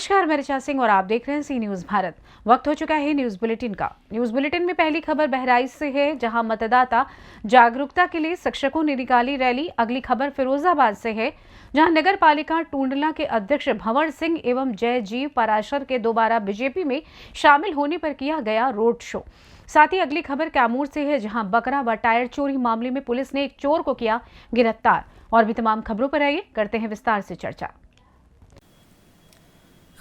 नमस्कार, मैं ऋचा सिंह और आप देख रहे हैं सी न्यूज भारत। वक्त हो चुका है न्यूज बुलेटिन का। न्यूज बुलेटिन में पहली खबर बहराइच से है, जहां मतदाता जागरूकता के लिए शिक्षकों ने निकाली रैली। अगली खबर फिरोजाबाद से है, जहां नगर पालिका टूंडला के अध्यक्ष भंवर सिंह एवं जयजीव पाराशर के दोबारा बीजेपी में शामिल होने पर किया गया रोड शो। साथ ही अगली खबर कैमूर से है, जहां बकरा व टायर चोरी मामले में पुलिस ने एक चोर को किया गिरफ्तार। और भी तमाम खबरों पर आइए करते हैं विस्तार से चर्चा।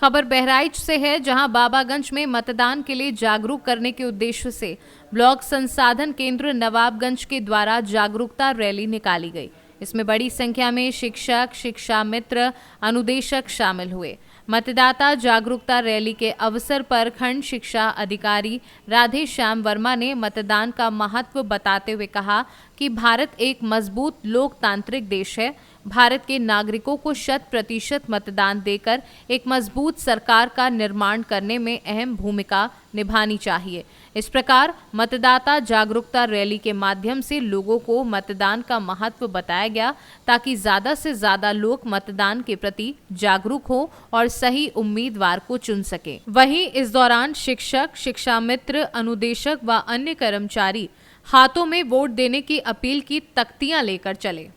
खबर बहराइच से है, जहां बाबागंज में मतदान के लिए जागरूक करने के उद्देश्य से ब्लॉक संसाधन केंद्र नवाबगंज के द्वारा जागरूकता रैली निकाली गई। इसमें बड़ी संख्या में शिक्षक, शिक्षा मित्र, अनुदेशक शामिल हुए। मतदाता जागरूकता रैली के अवसर पर खंड शिक्षा अधिकारी राधे श्याम वर्मा ने मतदान का महत्व बताते हुए कहा कि भारत एक मजबूत लोकतांत्रिक देश है। भारत के नागरिकों को 100% मतदान देकर एक मजबूत सरकार का निर्माण करने में अहम भूमिका निभानी चाहिए। इस प्रकार मतदाता जागरूकता रैली के माध्यम से लोगों को मतदान का महत्व बताया गया, ताकि ज्यादा से ज्यादा लोग मतदान के प्रति जागरूक हो और सही उम्मीदवार को चुन सके। वहीं इस दौरान शिक्षक, शिक्षा मित्र, अनुदेशक व अन्य कर्मचारी हाथों में वोट देने की अपील की तख्तियां लेकर चले।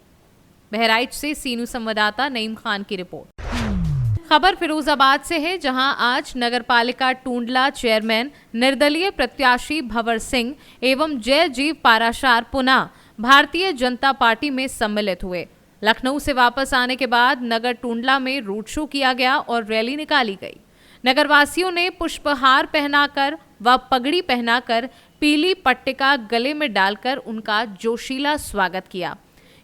बहराइच से सीनू संवाददाता नईम खान की रिपोर्ट। खबर फिरोजाबाद से है, जहां आज नगरपालिका टूंडला चेयरमैन निर्दलीय प्रत्याशी भंवर सिंह एवं जयजीव पाराशर पुनः भारतीय जनता पार्टी में सम्मिलित हुए। लखनऊ से वापस आने के बाद नगर टूंडला में रोड शो किया गया और रैली निकाली गई। नगरवासियों ने पुष्पहार पहनाकर व पगड़ी पहनाकर पीली पट्टिका गले में डालकर उनका जोशीला स्वागत किया।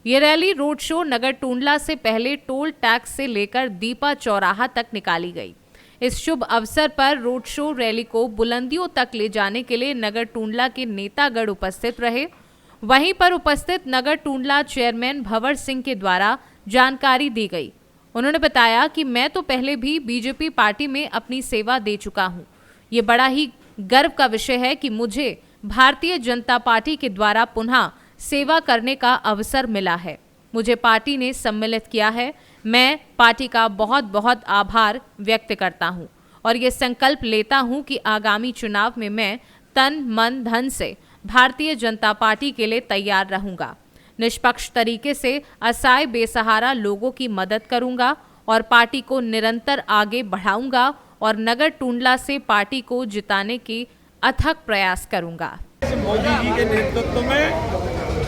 ये रैली रोड शो नगर टूंडला से पहले टोल टैक्स से लेकर दीपा चौराहा तक निकाली गई। इस शुभ अवसर पर रोड शो रैली को बुलंदियों तक ले जाने के लिए नगर टूंडला के नेतागण उपस्थित रहे। वहीं पर उपस्थित नगर टूंडला चेयरमैन भंवर सिंह के द्वारा जानकारी दी गई। उन्होंने बताया कि मैं तो पहले भी बीजेपी पार्टी में अपनी सेवा दे चुका हूँ। ये बड़ा ही गर्व का विषय है कि मुझे भारतीय जनता पार्टी के द्वारा पुनः सेवा करने का अवसर मिला है। मुझे पार्टी ने सम्मिलित किया है। मैं पार्टी का बहुत बहुत आभार व्यक्त करता हूं और ये संकल्प लेता हूं कि आगामी चुनाव में मैं तन मन धन से भारतीय जनता पार्टी के लिए तैयार रहूंगा। निष्पक्ष तरीके से असहाय बेसहारा लोगों की मदद करूंगा और पार्टी को निरंतर आगे बढ़ाऊंगा और नगर टूंडला से पार्टी को जिताने की अथक प्रयास करूंगा। मोदी जी के नेतृत्व में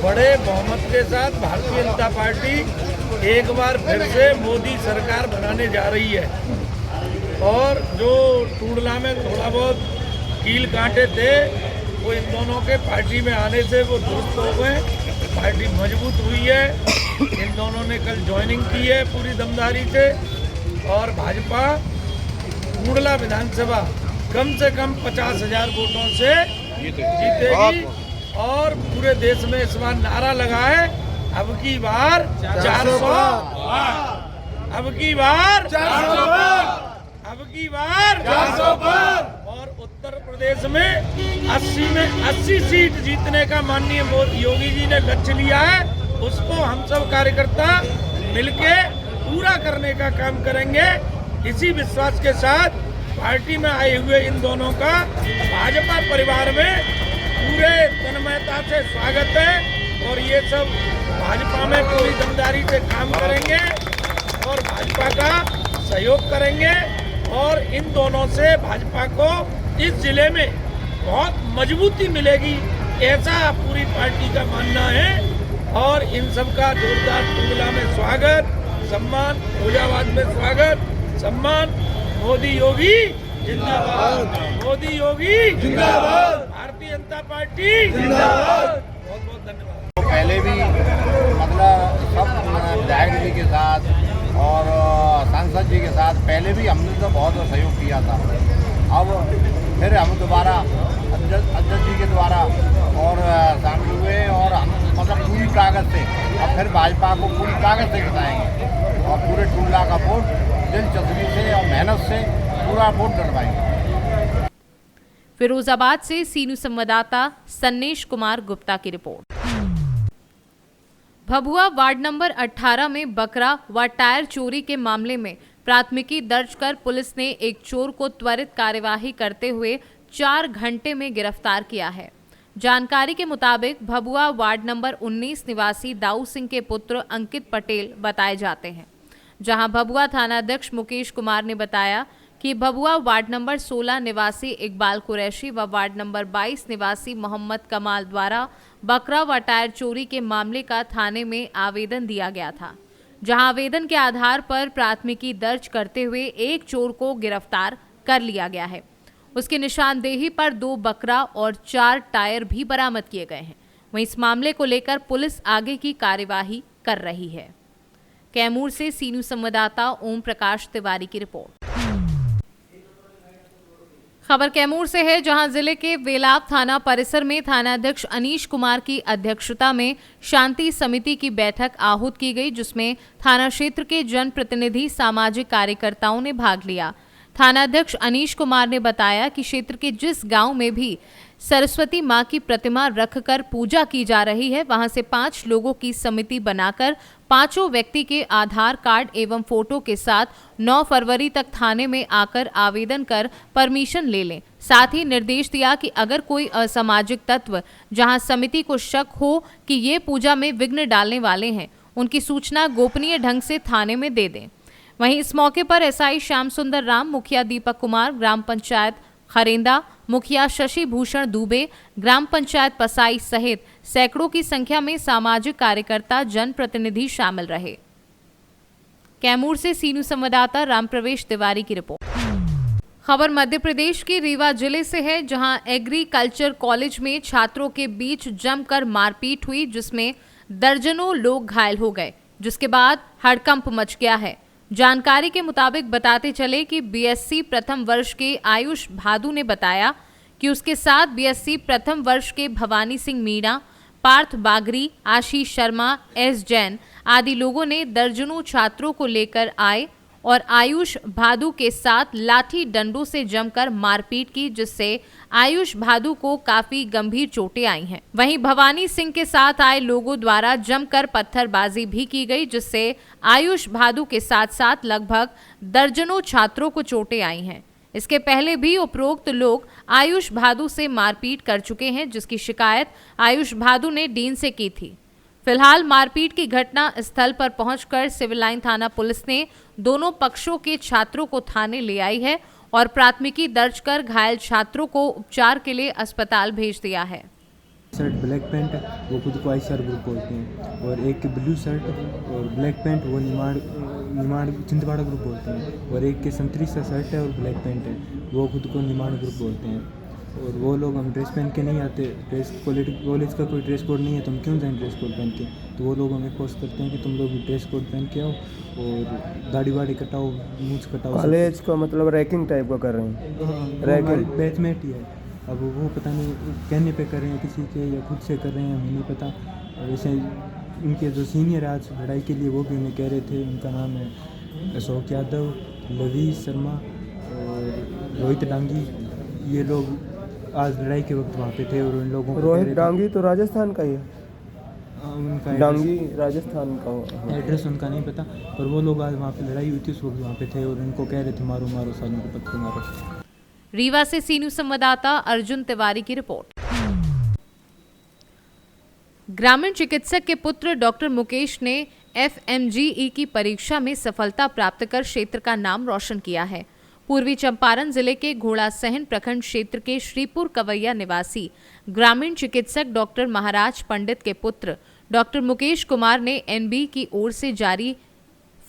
बड़े बहुमत के साथ भारतीय जनता पार्टी एक बार फिर से मोदी सरकार बनाने जा रही है। और जो टूंडला में थोड़ा बहुत कील कांटे थे, वो इन दोनों के पार्टी में आने से वो दुरुस्त हो गए। पार्टी मजबूत हुई है। इन दोनों ने कल ज्वाइनिंग की है पूरी दमदारी से। और भाजपा टूंडला विधानसभा कम से कम 50,000 वोटों से जीतेगी। और पूरे देश में इस बार नारा लगा है, अब की बार 400, अब की बार 400, अब की बार 400। और उत्तर प्रदेश में 80 सीट जीतने का माननीय योगी जी ने लक्ष्य लिया है। उसको हम सब कार्यकर्ता मिलके पूरा करने का काम करेंगे। इसी विश्वास के साथ पार्टी में आए हुए इन दोनों का भाजपा परिवार में पूरे तन्मयता से स्वागत है। और ये सब भाजपा में पूरी दमदारी से काम करेंगे और भाजपा का सहयोग करेंगे। और इन दोनों से भाजपा को इस जिले में बहुत मजबूती मिलेगी, ऐसा पूरी पार्टी का मानना है। और इन सब का जोरदार टूंडला में स्वागत, सम्मान, फैजाबाद में स्वागत, सम्मान। मोदी योगी जिंदाबाद, मोदी योगी जिंदाबाद, भारतीय जनता पार्टी जिंदाबाद। बहुत बहुत धन्यवाद। पहले भी मतलब सब विधायक जी के साथ और सांसद जी के साथ पहले भी हमने तो बहुत सहयोग किया था। अब फिर हम दोबारा अध्यक्ष जी के द्वारा और शामिल हुए और हम मतलब पूरी ताकत से अब फिर भाजपा को पूरी ताकत से जिताएंगे और पूरे टूंडला का वोट दिलचस्पी से और मेहनत से पूरा वोट डलवाएंगे। फिरोजाबाद से सीनू संवाददाता सन्नेश कुमार गुप्ता की रिपोर्ट। भभुआ वार्ड नंबर 18 में बकरा व टायर चोरी के मामले में प्राथमिकी दर्ज कर पुलिस ने एक चोर को त्वरित कार्यवाही करते हुए 4 घंटे में गिरफ्तार किया है। जानकारी के मुताबिक भभुआ वार्ड नंबर 19 निवासी दाऊ सिंह के पुत्र अंकित पटेल बताए जाते हैं, जहां भभुआ थानाध्यक्ष मुकेश कुमार ने बताया कि भभुआ वार्ड नंबर 16 निवासी इकबाल कुरैशी व वार्ड नंबर 22 निवासी मोहम्मद कमाल द्वारा बकरा व टायर चोरी के मामले का थाने में आवेदन दिया गया था, जहां आवेदन के आधार पर प्राथमिकी दर्ज करते हुए एक चोर को गिरफ्तार कर लिया गया है। उसकी निशानदेही पर 2 बकरा और 4 टायर भी बरामद किए गए हैं। वहीं इस मामले को लेकर पुलिस आगे की कार्यवाही कर रही है। कैमूर से सी न्यूज़ संवाददाता ओम प्रकाश तिवारी की रिपोर्ट। खबर कैमूर से है, जहां जिले के वेलाब थाना परिसर में थानाध्यक्ष अनीश कुमार की अध्यक्षता में शांति समिति की बैठक आहूत की गई, जिसमें थाना क्षेत्र के जनप्रतिनिधि, सामाजिक कार्यकर्ताओं ने भाग लिया। थानाध्यक्ष अनीश कुमार ने बताया कि क्षेत्र के जिस गांव में भी सरस्वती मां की प्रतिमा रखकर पूजा की जा रही है, वहां से 5 लोगों की समिति बनाकर 5 व्यक्ति के आधार कार्ड एवं फोटो के साथ 9 फरवरी तक थाने में आकर आवेदन कर परमिशन ले लें। साथ ही निर्देश दिया कि अगर कोई असामाजिक तत्व जहां समिति को शक हो कि ये पूजा में विघ्न डालने वाले हैं, उनकी सूचना गोपनीय ढंग से थाने में दे दें। वहीं इस मौके पर एसआई श्याम सुंदर राम, मुखिया दीपक कुमार, ग्राम पंचायत खरेंदा, मुखिया शशि भूषण दुबे, ग्राम पंचायत पसाई सहित सैकड़ों की संख्या में सामाजिक कार्यकर्ता, जनप्रतिनिधि शामिल रहे। कैमूर से सी न्यूज़ संवाददाता राम प्रवेश तिवारी की रिपोर्ट। खबर मध्य प्रदेश के रीवा जिले से है, जहां एग्रीकल्चर कॉलेज में छात्रों के बीच जमकर मारपीट हुई, जिसमें दर्जनों लोग घायल हो गए, जिसके बाद हड़कंप मच गया है। जानकारी के मुताबिक बताते चले कि बीएससी प्रथम वर्ष के आयुष भादु ने बताया कि उसके साथ बीएससी प्रथम वर्ष के भवानी सिंह मीणा, पार्थ बागरी, आशीष शर्मा, एस जैन आदि लोगों ने दर्जनों छात्रों को लेकर आए और आयुष भादु के साथ लाठी डंडों से जमकर मारपीट की, जिससे आयुष भादु को काफी गंभीर चोटें आई हैं। वहीं भवानी सिंह के साथ आए लोगों द्वारा जमकर पत्थरबाजी भी की गई, जिससे आयुष भादु के साथ साथ लगभग दर्जनों छात्रों को चोटें आई हैं। इसके पहले भी उपरोक्त लोग आयुष भादु से मारपीट कर चुके हैं, जिसकी शिकायत आयुष भादु ने डीन से की थी। फिलहाल मारपीट की घटना स्थल पर पहुंचकर सिविल लाइन थाना पुलिस ने दोनों पक्षों के छात्रों को थाने ले आई है और प्राथमिकी दर्ज कर घायल छात्रों को उपचार के लिए अस्पताल भेज दिया है। शर्ट ब्लैक पैंट, वो खुद को आईसीआर ग्रुप बोलते हैं, और एक ब्लू शर्ट और ब्लैक पैंट, वो निमाड़ छिंदवाड़ा ग्रुप बोलते हैं, और एक के संतरी सा शर्ट है और ब्लैक पैंट है, वो खुद को निमाड़ ग्रुप बोलते हैं। और वो लोग हम ड्रेस पहन के नहीं आते, कॉलेज का कोई ड्रेस कोड नहीं है, तो हम क्यों जाएं ड्रेस कोड पहन के। तो वो लोग हमें फोर्स करते हैं कि तुम लोग ड्रेस कोड पहन के आओ और दाढ़ी वाड़ी कटाओ, मूंछ कटाओ। कॉलेज का मतलब रैकिंग टाइप का कर रहे हैं। रैकिंग बैचमेट ही है। अब वो पता नहीं कहने पे कर रहे हैं किसी के या खुद से कर रहे हैं, हमें नहीं पता। वैसे उनके जो सीनियर आज लड़ाई के लिए वो भी उन्हें कह रहे थे, उनका नाम है अशोक यादव, लवीज शर्मा और रोहित डांगी। ये लोग आज लड़ाई के वक्त वहाँ पे थे और उन लोगों को रोहित डांगी तो राजस्थान का ही है, उनका डांगी राजस्थान का एड्रेस उनका नहीं पता, पर वो लोग आज वहाँ पे लड़ाई हुई थी उस वक्त वहाँ पे थे और उनको कह रहे थे मारो मारो, सालों को पत्थर मारो। रीवा से सी न्यूज़ संवाददाता अर्जुन तिवारी की रिपोर्ट। ग्रामीण चिकित्सक के पुत्र डॉक्टर मुकेश ने FMGE की परीक्षा में सफलता प्राप्त कर क्षेत्र का नाम रोशन किया है। पूर्वी चंपारण जिले के घोड़ासहन प्रखंड क्षेत्र के श्रीपुर कवैया निवासी ग्रामीण चिकित्सक डॉक्टर महाराज पंडित के पुत्र डॉक्टर मुकेश कुमार ने NB की ओर से जारी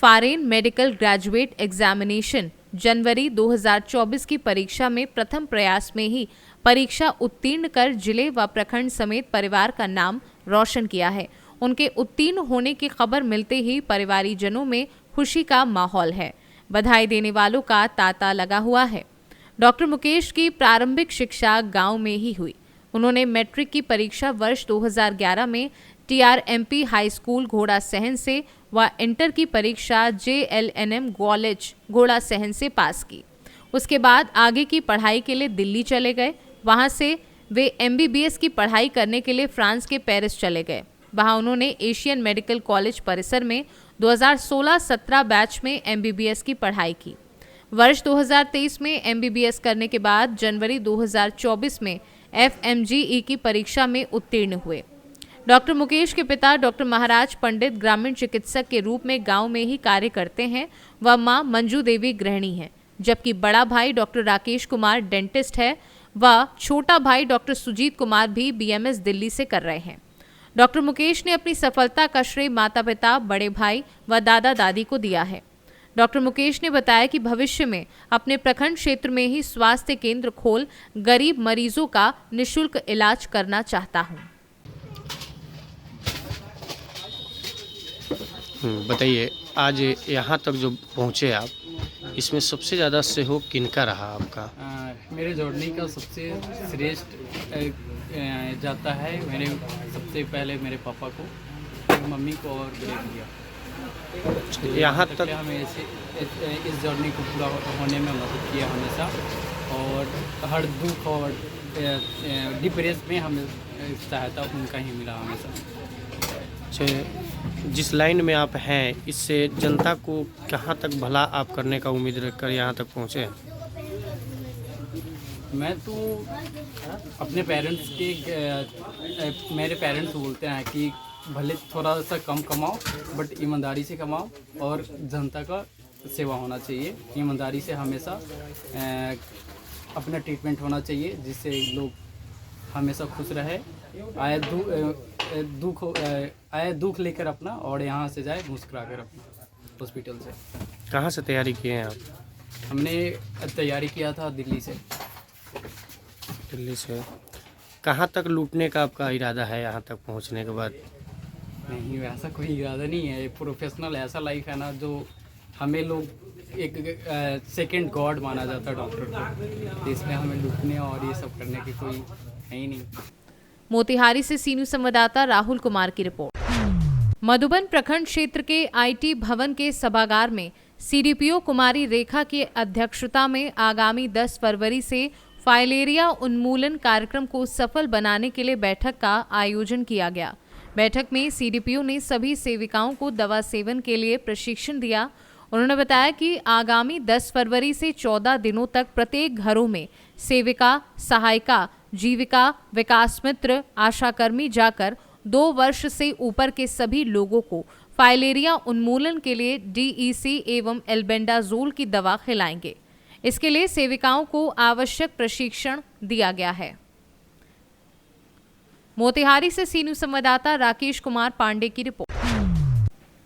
फॉरेन मेडिकल ग्रेजुएट एग्जामिनेशन जनवरी 2024 की परीक्षा में प्रथम प्रयास में ही परीक्षा उत्तीर्ण कर जिले व प्रखंड समेत परिवार का नाम रोशन किया है। उनके उत्तीर्ण होने की खबर मिलते ही परिवारीजनों में खुशी का माहौल है। बधाई देने वालों का तांता लगा हुआ है। डॉक्टर मुकेश की प्रारंभिक शिक्षा गांव में ही हुई। उन्होंने मैट्रिक की परीक्षा वर्ष 2011 में TRMP हाई स्कूल घोड़ासहन से व इंटर की परीक्षा JLNM कॉलेज घोड़ासहन से पास की। उसके बाद आगे की पढ़ाई के लिए दिल्ली चले गए। वहां से वे MBBS की पढ़ाई करने के लिए फ्रांस के पेरिस चले गए। वहां उन्होंने एशियन मेडिकल कॉलेज परिसर में 2016-17 बैच में MBBS की पढ़ाई की। वर्ष 2023 में MBBS करने के बाद जनवरी 2024 में FMGE की परीक्षा में उत्तीर्ण हुए। डॉक्टर मुकेश के पिता डॉक्टर महाराज पंडित ग्रामीण चिकित्सक के रूप में गांव में ही कार्य करते हैं व मां मंजू देवी गृहिणी हैं, जबकि बड़ा भाई डॉक्टर राकेश कुमार डेंटिस्ट है व छोटा भाई डॉक्टर सुजीत कुमार भी BMS दिल्ली से कर रहे हैं। डॉक्टर मुकेश ने अपनी सफलता का श्रेय माता पिता, बड़े भाई व दादा दादी को दिया है। डॉक्टर मुकेश ने बताया कि भविष्य में अपने प्रखंड क्षेत्र में ही स्वास्थ्य केंद्र खोल गरीब मरीजों का निःशुल्क इलाज करना चाहता हूं। बताइए, आज यहाँ तक जो पहुँचे आप, इसमें सबसे ज़्यादा सहयोग किनका रहा आपका? मेरे जोड़ने का सबसे श्रेष्ठ जाता है मैंने सबसे पहले मेरे पापा को, फिर मम्मी को और ब्रेक दिया। यहाँ तक हमें इस जर्नी को पूरा होने में मदद किया हमेशा, और हर दुख और डिप्रेस में हमें सहायता उनका ही मिला हमेशा। जिस लाइन में आप हैं, इससे जनता को कहाँ तक भला आप करने का उम्मीद रखकर यहाँ तक पहुँचे? मैं तो अपने पेरेंट्स के मेरे पेरेंट्स बोलते हैं कि भले थोड़ा सा कम कमाओ बट ईमानदारी से कमाओ और जनता का सेवा होना चाहिए। ईमानदारी से हमेशा अपना ट्रीटमेंट होना चाहिए, जिससे लोग हमेशा खुश रहे, आए दुख लेकर अपना और यहाँ से जाए मुस्कुरा कर अपना हॉस्पिटल से। कहाँ से तैयारी किए हैं आप? हमने तैयारी किया था दिल्ली से। दिल्ली से कहाँ तक लूटने का आपका इरादा है यहाँ तक पहुँचने के बाद? नहीं, वैसा कोई इरादा नहीं है। प्रोफेशनल ऐसा लाइफ है ना, जो हमें लोग एक सेकंड गॉड माना जाता है डॉक्टर को, इसमें हमें लूटने और ये सब करने की कोई है ही नहीं। मोतिहारी से सी न्यूज़ संवाददाता राहुल कुमार की रिपोर्ट। मधुबन प्रखंड क्षेत्र के IT भवन के सभागार में CDPO कुमारी रेखा की अध्यक्षता में आगामी 10 फरवरी से फाइलेरिया उन्मूलन कार्यक्रम को सफल बनाने के लिए बैठक का आयोजन किया गया। बैठक में CDPO ने सभी सेविकाओं को दवा सेवन के लिए प्रशिक्षण दिया। उन्होंने बताया कि आगामी 10 फरवरी से 14 दिनों तक प्रत्येक घरों में सेविका, सहायिका, जीविका, विकास मित्र, आशाकर्मी जाकर 2 वर्ष से ऊपर के सभी लोगों को फाइलेरिया उन्मूलन के लिए DEC एवं एल्बेंडाजोल की दवा खिलाएंगे। इसके लिए सेविकाओं को आवश्यक प्रशिक्षण दिया गया है। मोतिहारी से सी न्यूज़ संवाददाता राकेश कुमार पांडे की रिपोर्ट।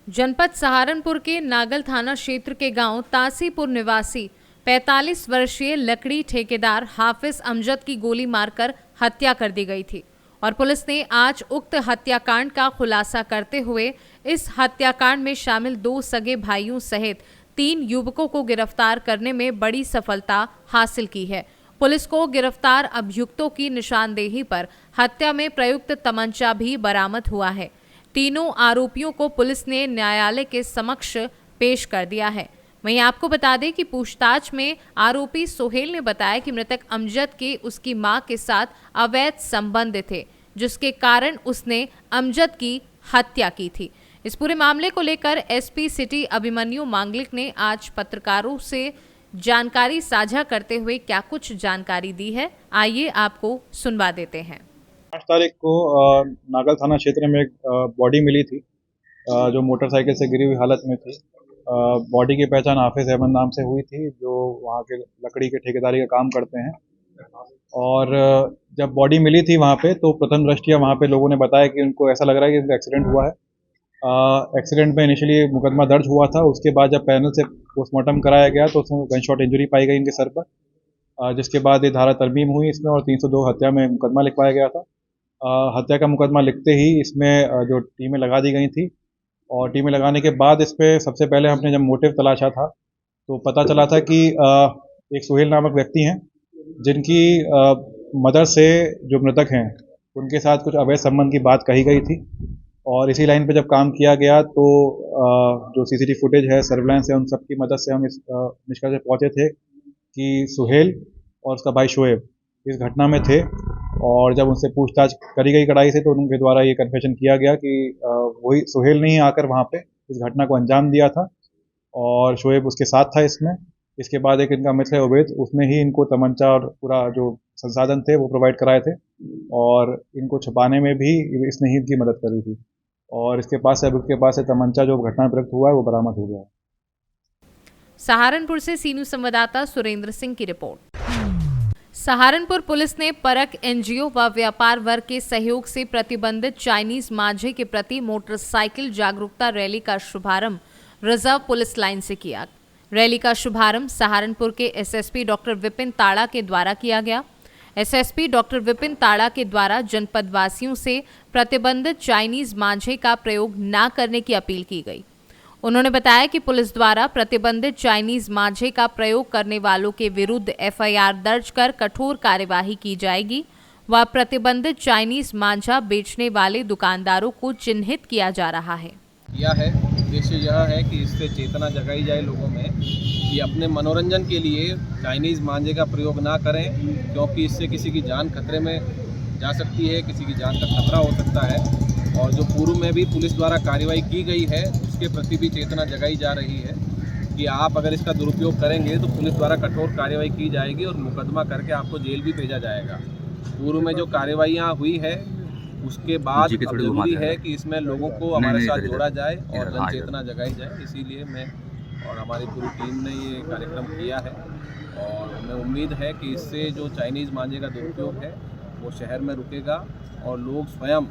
जनपद सहारनपुर के नागल थाना क्षेत्र के गांव तासीपुर निवासी 45 वर्षीय लकड़ी ठेकेदार हाफिज अमजद की गोली मारकर हत्या कर दी गई थी और पुलिस ने आज उक्त हत्याकांड का खुलासा करते हुए इस हत्याकांड में शामिल 2 सगे भाइयों सहित 3 युवकों को गिरफ्तार करने में बड़ी सफलता हासिल की है। पुलिस को गिरफ्तार अभियुक्तों की निशानदेही पर हत्या में प्रयुक्त तमंचा भी बरामद हुआ है। तीनों आरोपियों को पुलिस ने न्यायालय के समक्ष पेश कर दिया है। वहीं आपको बता दें कि पूछताछ में आरोपी सोहेल ने बताया कि मृतक अमजद के उसकी मां के साथ अवैध संबंध थे, जिसके कारण उसने अमजद की हत्या की थी। इस पूरे मामले को लेकर SP सिटी अभिमन्यु मांगलिक ने आज पत्रकारों से जानकारी साझा करते हुए क्या कुछ जानकारी दी है, आइए आपको सुनवा देते हैं। 8 तारीख को नागल थाना क्षेत्र में एक बॉडी मिली थी जो मोटरसाइकिल से गिरी हुई हालत में थी। बॉडी की पहचान हाफिज अहमद नाम से हुई थी, जो वहाँ के लकड़ी के ठेकेदारी का काम करते हैं। और जब बॉडी मिली थी वहाँ पे, तो प्रथम दृष्टया वहाँ पे लोगों ने बताया कि उनको ऐसा लग रहा है कि उनका एक्सीडेंट हुआ है। एक्सीडेंट में इनिशियली मुकदमा दर्ज हुआ था। उसके बाद जब पैनल से पोस्टमार्टम कराया गया तो उसमें गन शॉट इंजरी पाई गई इनके सर पर, जिसके बाद ये धारा तरमीम हुई इसमें और 302 हत्या में मुकदमा लिखवाया गया था। हत्या का मुकदमा लिखते ही इसमें जो टीमें लगा दी गई थी, और टीमें लगाने के बाद इस पर सबसे पहले हमने जब मोटिव तलाशा था तो पता चला था कि एक सोहेल नामक व्यक्ति हैं जिनकी मदर से जो मृतक हैं उनके साथ कुछ अवैध संबंध की बात कही गई थी। और इसी लाइन पे जब काम किया गया तो जो CCTV फुटेज है, सर्विलांस है, उन सब की मदद से हम इस निष्कर्ष पे पहुंचे थे कि सुहेल और उसका भाई शोएब इस घटना में थे और जब उनसे पूछताछ करी गई कड़ाई से तो उनके द्वारा ये कन्फेशन किया गया कि वही सुहेल ने ही आकर वहाँ पे इस घटना को अंजाम दिया था और शोएब उसके साथ था इसमें। इसके बाद एक इनका मित्र है उबैद, उसने ही इनको तमंचा और पूरा जो संसाधन थे वो प्रोवाइड कराए थे और इनको छुपाने में भी इसने ही इनकी मदद करी थी और इसके पास से अभियुक्त के पास से तमंचा जो घटना में प्रयुक्त हुआ है वो बरामद हो गया है। सहारनपुर से सीनू संवाददाता सुरेंद्र सिंह की रिपोर्ट। सहारनपुर पुलिस ने परख एनजीओ व व्यापार वर्ग के सहयोग से प्रतिबंधित चाइनीज मांझे के प्रति मोटरसाइकिल जागरूकता रैली का शुभारंभ रिजर्व पुलिस लाइन से किया। रैली का शुभारंभ सहारनपुर के एसएसपी डॉक्टर विपिन ताड़ा के द्वारा किया गया। एसएसपी डॉक्टर विपिन ताड़ा के द्वारा जनपद वासियों से प्रतिबंधित चाइनीज मांझे का प्रयोग न करने की अपील की गई। उन्होंने बताया कि पुलिस द्वारा प्रतिबंधित चाइनीज मांझे का प्रयोग करने वालों के विरुद्ध एफआईआर दर्ज कर कठोर कार्यवाही की जाएगी व प्रतिबंधित चाइनीज मांझा बेचने वाले दुकानदारों को चिन्हित किया जा रहा है। उद्देश्य यह है कि इससे चेतना जगाई जाए लोगों में कि अपने मनोरंजन के लिए चाइनीज़ मांझे का प्रयोग ना करें, क्योंकि इससे किसी की जान खतरे में जा सकती है, किसी की जान का खतरा हो सकता है। और जो पूर्व में भी पुलिस द्वारा कार्रवाई की गई है उसके प्रति भी चेतना जगाई जा रही है कि आप अगर इसका दुरुपयोग करेंगे तो पुलिस द्वारा कठोर कार्रवाई की जाएगी और मुकदमा करके आपको जेल भी भेजा जाएगा। पूर्व में जो कार्रवाइयाँ हुई है उसके बाद जरूरी है कि इसमें लोगों को हमारे साथ जोड़ा जाए और जन चेतना जगाई जाए। इसीलिए मैं और हमारी पूरी टीम ने ये कार्यक्रम किया है और हमें उम्मीद है कि इससे जो चाइनीज़ मांझे का दुरुपयोग है वो शहर में रुकेगा और लोग स्वयं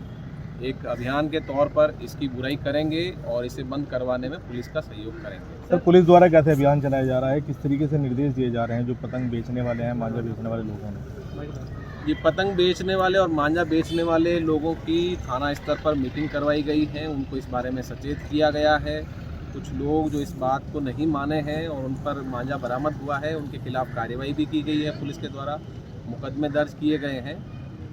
एक अभियान के तौर पर इसकी बुराई करेंगे और इसे बंद करवाने में पुलिस का सहयोग करेंगे। सर, पुलिस द्वारा कैसे अभियान चलाया जा रहा है, किस तरीके से निर्देश दिए जा रहे हैं जो पतंग बेचने वाले हैं, मांझा बेचने वाले लोगों ने? ये पतंग बेचने वाले और मांझा बेचने वाले लोगों की थाना स्तर पर मीटिंग करवाई गई है, उनको इस बारे में सचेत किया गया है। कुछ लोग जो इस बात को नहीं माने हैं और उन पर मांझा बरामद हुआ है उनके खिलाफ कार्रवाई भी की गई है, पुलिस के द्वारा मुकदमे दर्ज किए गए हैं।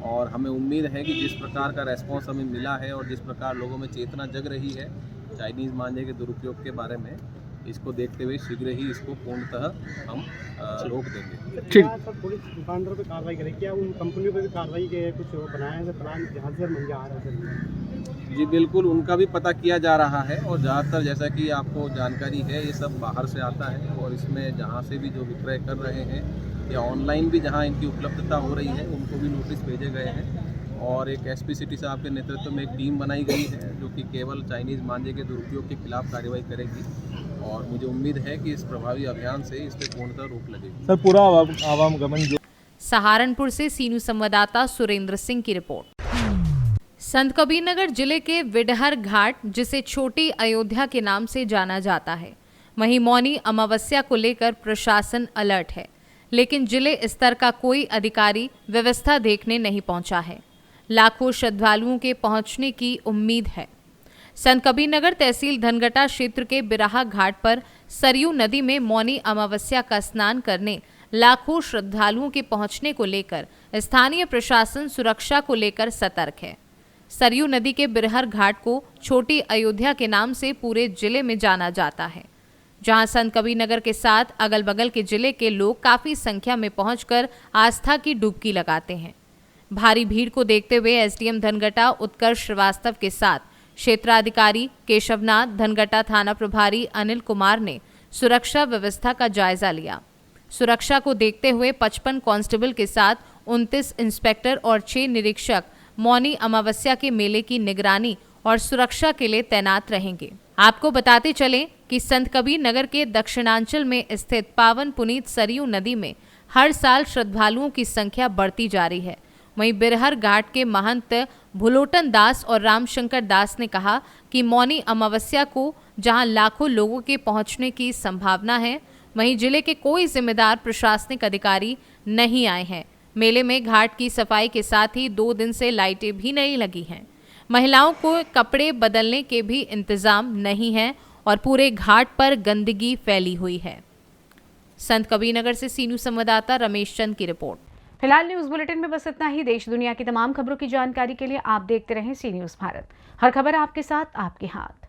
और हमें उम्मीद है कि जिस प्रकार का रेस्पॉन्स हमें मिला है और जिस प्रकार लोगों में चेतना जग रही है चाइनीज़ मांझे के दुरुपयोग के बारे में, इसको देखते हुए शीघ्र ही इसको पूर्णतः हम रोक देंगे। ठीक। पुलिस दुकानदारों पर कार्रवाई करेगी, क्या उन कंपनियों पर भी कार्रवाई के कुछ बनाया है प्लान जहाँ से मंजा आ रहा है? जी बिल्कुल, उनका भी पता किया जा रहा है और ज़्यादातर जैसा कि आपको जानकारी है ये सब बाहर से आता है और इसमें जहाँ से भी जो विक्रय कर रहे हैं या ऑनलाइन भी जहाँ इनकी उपलब्धता हो रही है उनको भी नोटिस भेजे गए हैं और एक एसपी सिटी साहब के नेतृत्व में एक टीम बनाई गई है जो कि केवल चाइनीज़ मांझे के दुरुपयोग के खिलाफ कार्रवाई करेगी और मुझे उम्मीद है कि इस प्रभावी अभियान से इस पर पूर्णतः रोक लगेगी। सर, पूरा आवाम गमन जो सहारनपुर से सीनू संवाददाता सुरेंद्र सिंह की रिपोर्ट। संत कबीरनगर जिले के विडहर घाट, जिसे छोटी अयोध्या के नाम से जाना जाता है, वहीं मौनी अमावस्या को लेकर प्रशासन अलर्ट है, लेकिन जिले स्तर का कोई अधिकारी व्यवस्था देखने नहीं पहुंचा है। लाखों श्रद्धालुओं के पहुंचने की उम्मीद है। संत कबीरनगर तहसील धनगटा क्षेत्र के बिराहा घाट पर सरयू नदी में मौनी अमावस्या का स्नान करने लाखों श्रद्धालुओं के पहुंचने को लेकर स्थानीय प्रशासन सुरक्षा को लेकर सतर्क है। सरयू नदी के बिरहर घाट को छोटी अयोध्या के नाम से पूरे जिले में जाना जाता है, जहां संत कबीरनगर के साथ अगल बगल के जिले के लोग काफी संख्या में पहुंचकर आस्था की डुबकी लगाते हैं। भारी भीड़ को देखते हुए एसडीएम धनगटा उत्कर्ष श्रीवास्तव के साथ क्षेत्राधिकारी केशवनाथ, धनगटा थाना प्रभारी अनिल कुमार ने सुरक्षा व्यवस्था का जायजा लिया। सुरक्षा को देखते हुए 55 कांस्टेबल के साथ 29 इंस्पेक्टर और 6 निरीक्षक मौनी अमावस्या के मेले की निगरानी और सुरक्षा के लिए तैनात रहेंगे। आपको बताते चलें कि संत कबीर नगर के दक्षिणांचल में स्थित पावन पुनीत सरयू नदी में हर साल श्रद्धालुओं की संख्या बढ़ती जा रही है। वहीं बिरहर घाट के महंत भुलोटन दास और रामशंकर दास ने कहा कि मौनी अमावस्या को जहां लाखों लोगों के पहुंचने की संभावना है, वहीं जिले के कोई जिम्मेदार प्रशासनिक अधिकारी नहीं आए हैं। मेले में घाट की सफाई के साथ ही 2 दिन से लाइटें भी नहीं लगी हैं। महिलाओं को कपड़े बदलने के भी इंतजाम नहीं है और पूरे घाट पर गंदगी फैली हुई है। संत कबीरनगर से सीनू संवाददाता रमेश चंद की रिपोर्ट। फिलहाल न्यूज बुलेटिन में बस इतना ही। देश दुनिया की तमाम खबरों की जानकारी के लिए आप देखते रहें सी न्यूज भारत। हर खबर आपके साथ, आपके हाथ।